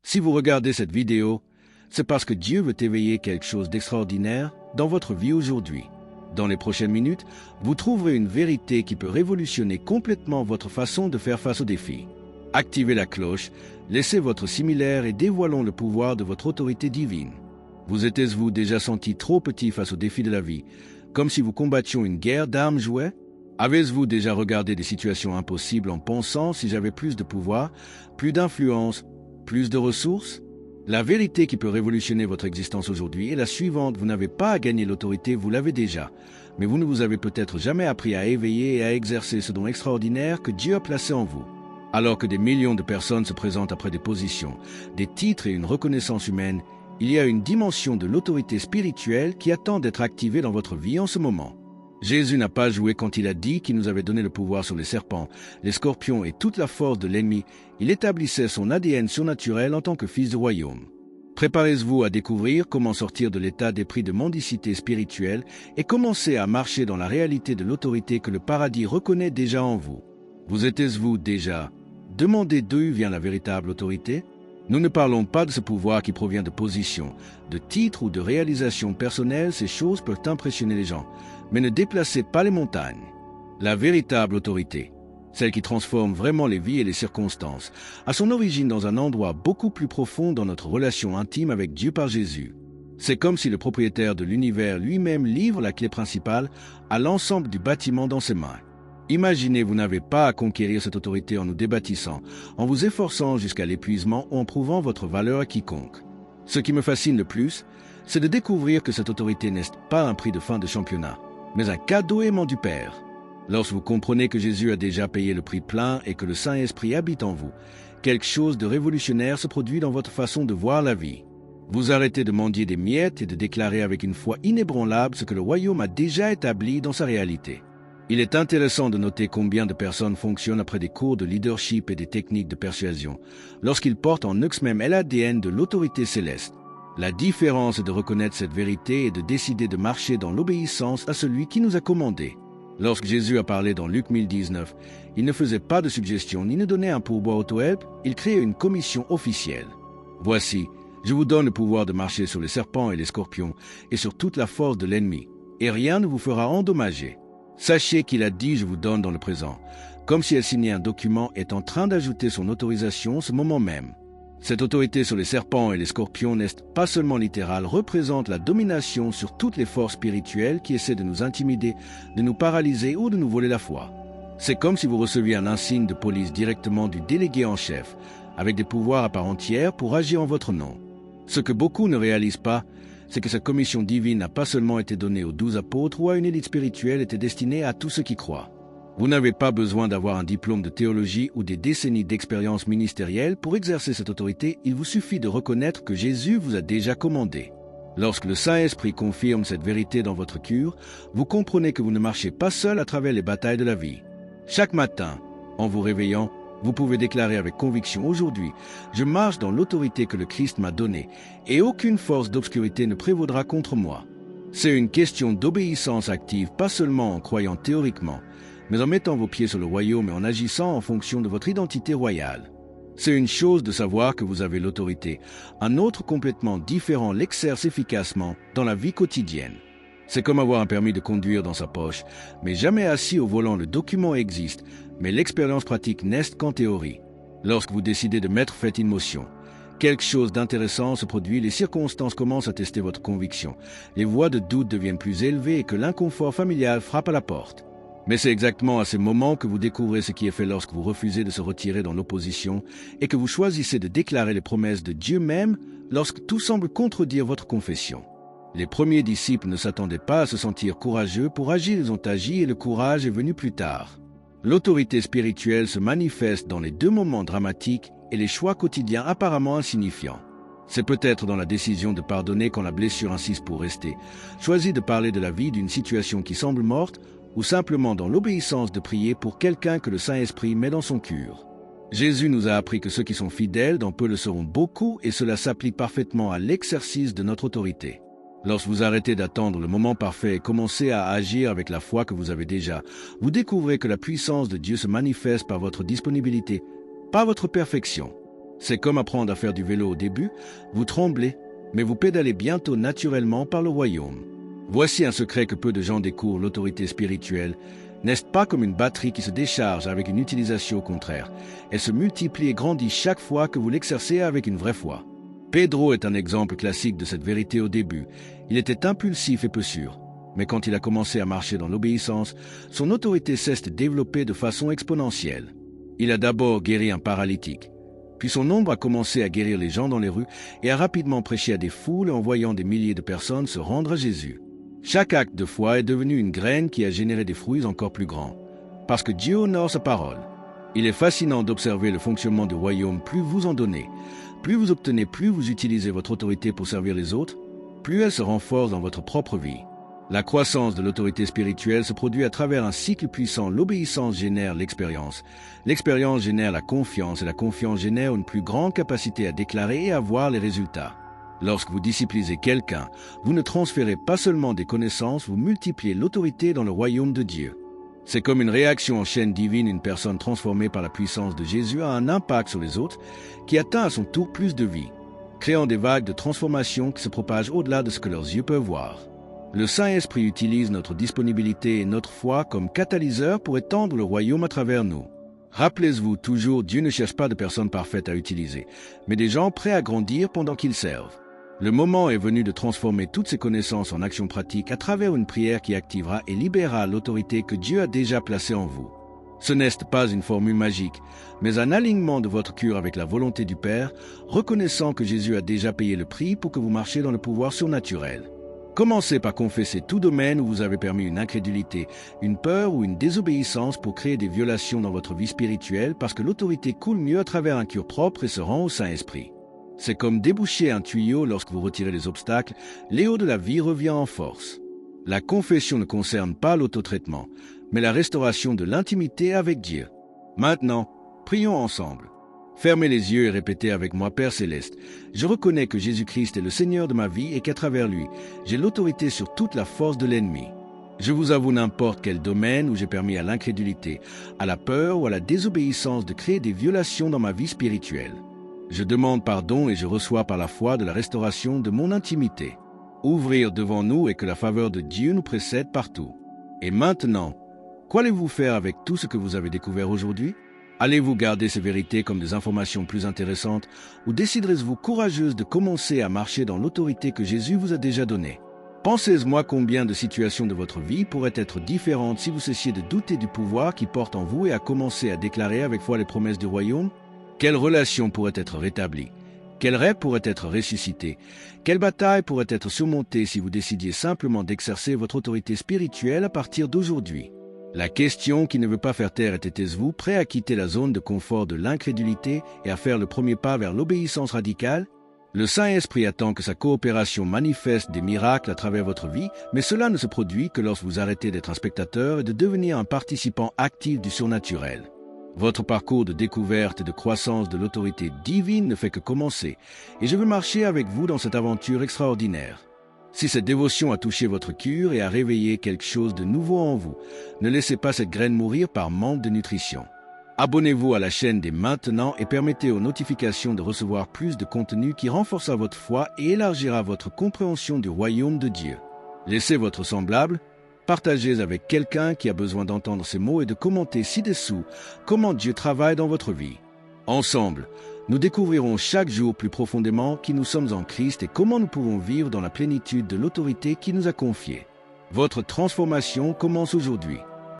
Si vous regardez cette vidéo, c'est parce que Dieu veut éveiller quelque chose d'extraordinaire dans votre vie aujourd'hui. Dans les prochaines minutes, vous trouverez une vérité qui peut révolutionner complètement votre façon de faire face aux défis. Activez la cloche, laissez votre similaire et dévoilons le pouvoir de votre autorité divine. Vous êtes-vous déjà senti trop petit face aux défis de la vie, comme si vous combattiez une guerre d'armes jouets? Avez-vous déjà regardé des situations impossibles en pensant si j'avais plus de pouvoir, plus d'influence, plus de ressources? La vérité qui peut révolutionner votre existence aujourd'hui est la suivante: vous n'avez pas à gagner l'autorité, vous l'avez déjà. Mais vous ne vous avez peut-être jamais appris à éveiller et à exercer ce don extraordinaire que Dieu a placé en vous. Alors que des millions de personnes se présentent après des positions, des titres et une reconnaissance humaine, il y a une dimension de l'autorité spirituelle qui attend d'être activée dans votre vie en ce moment. Jésus n'a pas joué quand il a dit qu'il nous avait donné le pouvoir sur les serpents, les scorpions et toute la force de l'ennemi. Il établissait son ADN surnaturel en tant que fils du royaume. Préparez-vous à découvrir comment sortir de l'état d'esprit de mendicité spirituelle et commencer à marcher dans la réalité de l'autorité que le paradis reconnaît déjà en vous. Vous êtes-vous déjà demandé d'où vient la véritable autorité? Nous ne parlons pas de ce pouvoir qui provient de positions, de titres ou de réalisations personnelles. Ces choses peuvent impressionner les gens, mais ne déplacez pas les montagnes. La véritable autorité, celle qui transforme vraiment les vies et les circonstances, a son origine dans un endroit beaucoup plus profond dans notre relation intime avec Dieu par Jésus. C'est comme si le propriétaire de l'univers lui-même livre la clé principale à l'ensemble du bâtiment dans ses mains. Imaginez, vous n'avez pas à conquérir cette autorité en nous débâtissant, en vous efforçant jusqu'à l'épuisement ou en prouvant votre valeur à quiconque. Ce qui me fascine le plus, c'est de découvrir que cette autorité n'est pas un prix de fin de championnat, mais un cadeau aimant du Père. Lorsque vous comprenez que Jésus a déjà payé le prix plein et que le Saint-Esprit habite en vous, quelque chose de révolutionnaire se produit dans votre façon de voir la vie. Vous arrêtez de mendier des miettes et de déclarer avec une foi inébranlable ce que le royaume a déjà établi dans sa réalité. Il est intéressant de noter combien de personnes fonctionnent après des cours de leadership et des techniques de persuasion, lorsqu'ils portent en eux-mêmes l'ADN de l'autorité céleste. La différence est de reconnaître cette vérité et de décider de marcher dans l'obéissance à celui qui nous a commandé. Lorsque Jésus a parlé dans Luc 1019, il ne faisait pas de suggestions ni ne donnait un pourboire auto-help, il créait une commission officielle. Voici, je vous donne le pouvoir de marcher sur les serpents et les scorpions et sur toute la force de l'ennemi, et rien ne vous fera endommager. Sachez qu'il a dit « je vous donne » dans le présent, comme si elle signait un document est en train d'ajouter son autorisation ce moment même. Cette autorité sur les serpents et les scorpions n'est pas seulement littérale, représente la domination sur toutes les forces spirituelles qui essaient de nous intimider, de nous paralyser ou de nous voler la foi. C'est comme si vous receviez un insigne de police directement du délégué en chef, avec des pouvoirs à part entière pour agir en votre nom. Ce que beaucoup ne réalisent pas, c'est que cette commission divine n'a pas seulement été donnée aux 12 apôtres ou à une élite spirituelle, était destinée à tous ceux qui croient. Vous n'avez pas besoin d'avoir un diplôme de théologie ou des décennies d'expérience ministérielle pour exercer cette autorité, il vous suffit de reconnaître que Jésus vous a déjà commandé. Lorsque le Saint-Esprit confirme cette vérité dans votre cœur, vous comprenez que vous ne marchez pas seul à travers les batailles de la vie. Chaque matin, en vous réveillant, vous pouvez déclarer avec conviction: aujourd'hui, je marche dans l'autorité que le Christ m'a donnée, et aucune force d'obscurité ne prévaudra contre moi. C'est une question d'obéissance active, pas seulement en croyant théoriquement, mais en mettant vos pieds sur le royaume et en agissant en fonction de votre identité royale. C'est une chose de savoir que vous avez l'autorité, un autre complètement différent l'exerce efficacement dans la vie quotidienne. C'est comme avoir un permis de conduire dans sa poche, mais jamais assis au volant. Le document existe, mais l'expérience pratique n'est qu'en théorie. Lorsque vous décidez de mettre fait in motion, quelque chose d'intéressant se produit, les circonstances commencent à tester votre conviction, les voix de doute deviennent plus élevées et que l'inconfort familial frappe à la porte. Mais c'est exactement à ces moments que vous découvrez ce qui est fait lorsque vous refusez de se retirer dans l'opposition et que vous choisissez de déclarer les promesses de Dieu même lorsque tout semble contredire votre confession. Les premiers disciples ne s'attendaient pas à se sentir courageux pour agir, ils ont agi et le courage est venu plus tard. L'autorité spirituelle se manifeste dans les deux moments dramatiques et les choix quotidiens apparemment insignifiants. C'est peut-être dans la décision de pardonner quand la blessure insiste pour rester, choisir de parler de la vie d'une situation qui semble morte, ou simplement dans l'obéissance de prier pour quelqu'un que le Saint-Esprit met dans son cœur. Jésus nous a appris que ceux qui sont fidèles dans peu le seront beaucoup, et cela s'applique parfaitement à l'exercice de notre autorité. Lorsque vous arrêtez d'attendre le moment parfait et commencez à agir avec la foi que vous avez déjà, vous découvrez que la puissance de Dieu se manifeste par votre disponibilité, pas votre perfection. C'est comme apprendre à faire du vélo au début, vous tremblez, mais vous pédalez bientôt naturellement par le royaume. Voici un secret que peu de gens découvrent: l'autorité spirituelle n'est pas comme une batterie qui se décharge avec une utilisation contraire. Elle se multiplie et grandit chaque fois que vous l'exercez avec une vraie foi. Pedro est un exemple classique de cette vérité au début. Il était impulsif et peu sûr. Mais quand il a commencé à marcher dans l'obéissance, son autorité s'est développée de façon exponentielle. Il a d'abord guéri un paralytique. Puis son ombre a commencé à guérir les gens dans les rues et a rapidement prêché à des foules en voyant des milliers de personnes se rendre à Jésus. Chaque acte de foi est devenu une graine qui a généré des fruits encore plus grands. Parce que Dieu honore sa parole. Il est fascinant d'observer le fonctionnement du royaume. Plus vous en donnez, plus vous obtenez, plus vous utilisez votre autorité pour servir les autres, plus elle se renforce dans votre propre vie. La croissance de l'autorité spirituelle se produit à travers un cycle puissant. L'obéissance génère l'expérience. L'expérience génère la confiance et la confiance génère une plus grande capacité à déclarer et à voir les résultats. Lorsque vous disciplinez quelqu'un, vous ne transférez pas seulement des connaissances, vous multipliez l'autorité dans le royaume de Dieu. C'est comme une réaction en chaîne divine. Une personne transformée par la puissance de Jésus a un impact sur les autres qui atteint à son tour plus de vie, créant des vagues de transformation qui se propagent au-delà de ce que leurs yeux peuvent voir. Le Saint-Esprit utilise notre disponibilité et notre foi comme catalyseur pour étendre le royaume à travers nous. Rappelez-vous toujours, Dieu ne cherche pas de personnes parfaites à utiliser, mais des gens prêts à grandir pendant qu'ils servent. Le moment est venu de transformer toutes ces connaissances en actions pratiques à travers une prière qui activera et libérera l'autorité que Dieu a déjà placée en vous. Ce n'est pas une formule magique, mais un alignement de votre cœur avec la volonté du Père, reconnaissant que Jésus a déjà payé le prix pour que vous marchiez dans le pouvoir surnaturel. Commencez par confesser tout domaine où vous avez permis une incrédulité, une peur ou une désobéissance pour créer des violations dans votre vie spirituelle, parce que l'autorité coule mieux à travers un cœur propre et se rend au Saint-Esprit. C'est comme déboucher un tuyau. Lorsque vous retirez les obstacles, l'éau de la vie revient en force. La confession ne concerne pas l'autotraitement, mais la restauration de l'intimité avec Dieu. Maintenant, prions ensemble. Fermez les yeux et répétez avec moi: Père Céleste, je reconnais que Jésus-Christ est le Seigneur de ma vie et qu'à travers lui, j'ai l'autorité sur toute la force de l'ennemi. Je vous avoue n'importe quel domaine où j'ai permis à l'incrédulité, à la peur ou à la désobéissance de créer des violations dans ma vie spirituelle. Je demande pardon et je reçois par la foi de la restauration de mon intimité. Ouvrir devant nous et que la faveur de Dieu nous précède partout. Et maintenant, qu'allez-vous faire avec tout ce que vous avez découvert aujourd'hui? Allez-vous garder ces vérités comme des informations plus intéressantes ou déciderez-vous courageuse de commencer à marcher dans l'autorité que Jésus vous a déjà donnée? Pensez-moi combien de situations de votre vie pourraient être différentes si vous cessiez de douter du pouvoir qui porte en vous et à commencer à déclarer avec foi les promesses du royaume? Quelle relation pourrait être rétablie? Quel rêve pourrait être ressuscité? Quelle bataille pourrait être surmontée si vous décidiez simplement d'exercer votre autorité spirituelle à partir d'aujourd'hui? La question qui ne veut pas faire taire est: étiez-vous prêt à quitter la zone de confort de l'incrédulité et à faire le premier pas vers l'obéissance radicale? Le Saint-Esprit attend que sa coopération manifeste des miracles à travers votre vie, mais cela ne se produit que lorsque vous arrêtez d'être un spectateur et de devenir un participant actif du surnaturel. Votre parcours de découverte et de croissance de l'autorité divine ne fait que commencer, et je veux marcher avec vous dans cette aventure extraordinaire. Si cette dévotion a touché votre cœur et a réveillé quelque chose de nouveau en vous, ne laissez pas cette graine mourir par manque de nutrition. Abonnez-vous à la chaîne dès maintenant et permettez aux notifications de recevoir plus de contenu qui renforcera votre foi et élargira votre compréhension du royaume de Dieu. Laissez votre semblable, partagez avec quelqu'un qui a besoin d'entendre ces mots et de commenter ci-dessous comment Dieu travaille dans votre vie. Ensemble, nous découvrirons chaque jour plus profondément qui nous sommes en Christ et comment nous pouvons vivre dans la plénitude de l'autorité qu'il nous a confiée. Votre transformation commence aujourd'hui.